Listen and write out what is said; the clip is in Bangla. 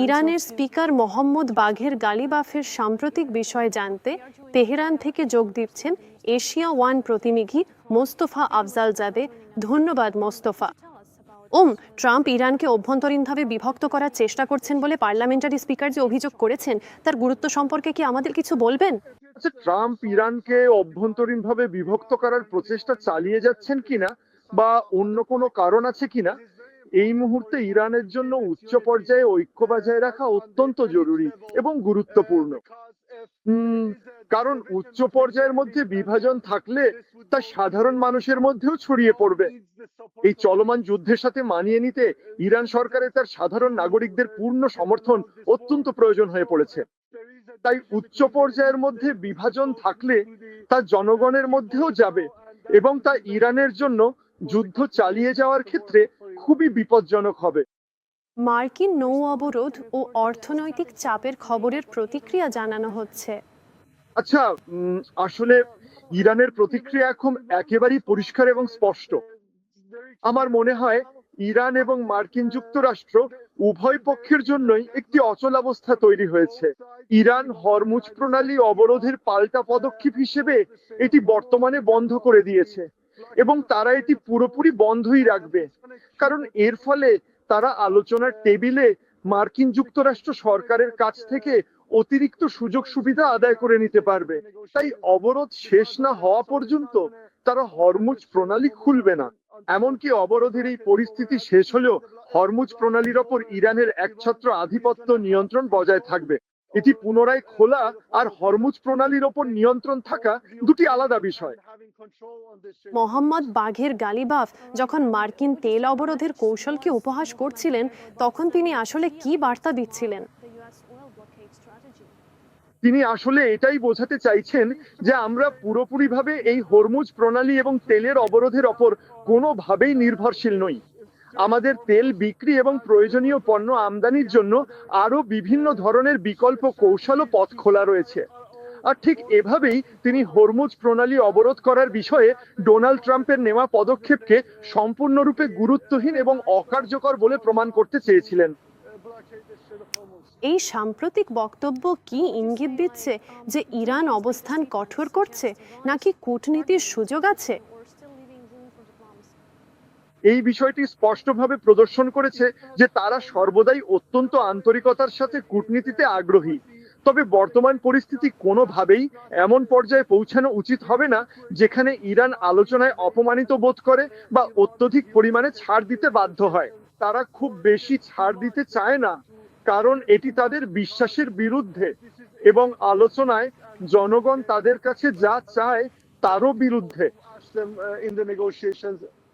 ইরানের স্পিকার মোহাম্মদ বাঘের গালিবাফের সাম্প্রতিক বিষয় জানতে তেহরান থেকে যোগ দিচ্ছেন এশিয়া ওয়ান প্রতিনিধি মোস্তফা আফজালজাদে। ধন্যবাদ মোস্তফা। ট্রাম্প ইরানকে অভ্যন্তরীণভাবে বিভক্ত করার চেষ্টা করছেন বলে পার্লামেন্টারি স্পিকার যে অভিযোগ করেছেন তার গুরুত্ব সম্পর্কে কি আমাদের কিছু বলবেন? ট্রাম্প ইরানকে অভ্যন্তরীণভাবে বিভক্ত করার প্রচেষ্টা চালিয়ে যাচ্ছেন কিনা বা অন্য কোনো কারণ আছে কিনা, এই মুহূর্তে ইরানের জন্য উচ্চ পর্যায়ে ঐক্য বজায় রাখা অত্যন্ত জরুরি এবং গুরুত্বপূর্ণ। কারণ উচ্চ পর্যায়ের মধ্যে বিভাজন থাকলে তা সাধারণ মানুষের মধ্যেও ছড়িয়ে পড়বে। এই চলমান যুদ্ধের সাথে মানিয়ে নিতে ইরান সরকারের তার সাধারণ নাগরিকদের পূর্ণ সমর্থন অত্যন্ত প্রয়োজন হয়ে পড়েছে। তাই উচ্চ পর্যায়ের মধ্যে বিভাজন থাকলে তা জনগণের মধ্যেও যাবে এবং তা ইরানের জন্য যুদ্ধ চালিয়ে যাওয়ার ক্ষেত্রে খুবই বিপজ্জনক হবে। মার্কিন নৌ অবরোধ ও অর্থনৈতিক চাপের খবরের প্রতিক্রিয়া জানানো হচ্ছে। আচ্ছা, আসলে ইরানের প্রতিক্রিয়া এখন একেবারেই পরিষ্কার এবং স্পষ্ট। আমার মনে হয় ইরান এবং মার্কিন যুক্তরাষ্ট্র উভয় পক্ষের জন্যই একটি অচলাবস্থা তৈরি হয়েছে। ইরান হরমুজ প্রণালী অবরোধের পাল্টা পদক্ষেপ হিসেবে এটি বর্তমানে বন্ধ করে দিয়েছে এবং তারা এটি পুরোপুরি বন্ধই রাখবে, কারণ এর ফলে তারা আলোচনার টেবিলে মার্কিন যুক্তরাষ্ট্র সরকারের কাছ থেকে অতিরিক্ত সুযোগ সুবিধা আদায় করে নিতে পারবে। তাই অবরোধ শেষ না হওয়া পর্যন্ত তারা হরমুজ প্রণালী খুলবে না। এমনকি অবরোধের এই পরিস্থিতি শেষ হলেও হরমুজ প্রণালীর ওপর ইরানের একছত্র আধিপত্য নিয়ন্ত্রণ বজায় থাকবে। এটি পুনরায় খোলা আর হরমুজ প্রণালীর ওপর নিয়ন্ত্রণ থাকা দুটি আলাদা বিষয়। মোহাম্মদ বাঘের গালিবাফ যখন মার্কিন তেল অবরোধের কৌশলকে উপহাস করছিলেন তখন তিনি আসলে কি বার্তা দিচ্ছিলেন? তিনি আসলে এটাই বোঝাতে চাইছেন যে আমরা পুরোপুরিভাবে এই হরমুজ প্রণালী এবং তেলের অবরোধের ওপর কোনোভাবেই নির্ভরশীল নই। আমাদের তেল বিক্রি এবং প্রয়োজনীয় পণ্য আমদানির জন্য আরো বিভিন্ন ধরনের বিকল্প কৌশল ও পথ খোলা রয়েছে। আর ঠিক এভাবেই তিনি হরমুজ প্রণালী অবরোধ করার বিষয়ে ডোনাল্ড ট্রাম্পের নেওয়া পদক্ষেপকে সম্পূর্ণরূপে গুরুত্বহীন এবং অকার্যকর বলে প্রমাণ করতে চেয়েছিলেন। এই সাম্প্রতিক বক্তব্য কি ইঙ্গিত দিচ্ছে যে ইরান অবস্থান কঠোর করছে নাকি কূটনীতির সুযোগ আছে? এই বিষয়টি স্পষ্টভাবে প্রদর্শন করেছে যে তারা সর্বদাই অত্যন্ত আন্তরিকতার সাথে কূটনীতিতে আগ্রহী। তবে বর্তমান পরিস্থিতি কোনোভাবেই এমন পর্যায়ে পৌঁছানো উচিত হবে না যেখানে ইরান আলোচনায় অপমানিত বোধ করে বা অত্যধিক পরিমাণে ছাড় দিতে বাধ্য হয়। তারা খুব বেশি ছাড় দিতে চায় না, কারণ এটি তাদের বিশ্বাসের বিরুদ্ধে এবং আলোচনায় জনগণ তাদের কাছে যা চায় তারও বিরুদ্ধে।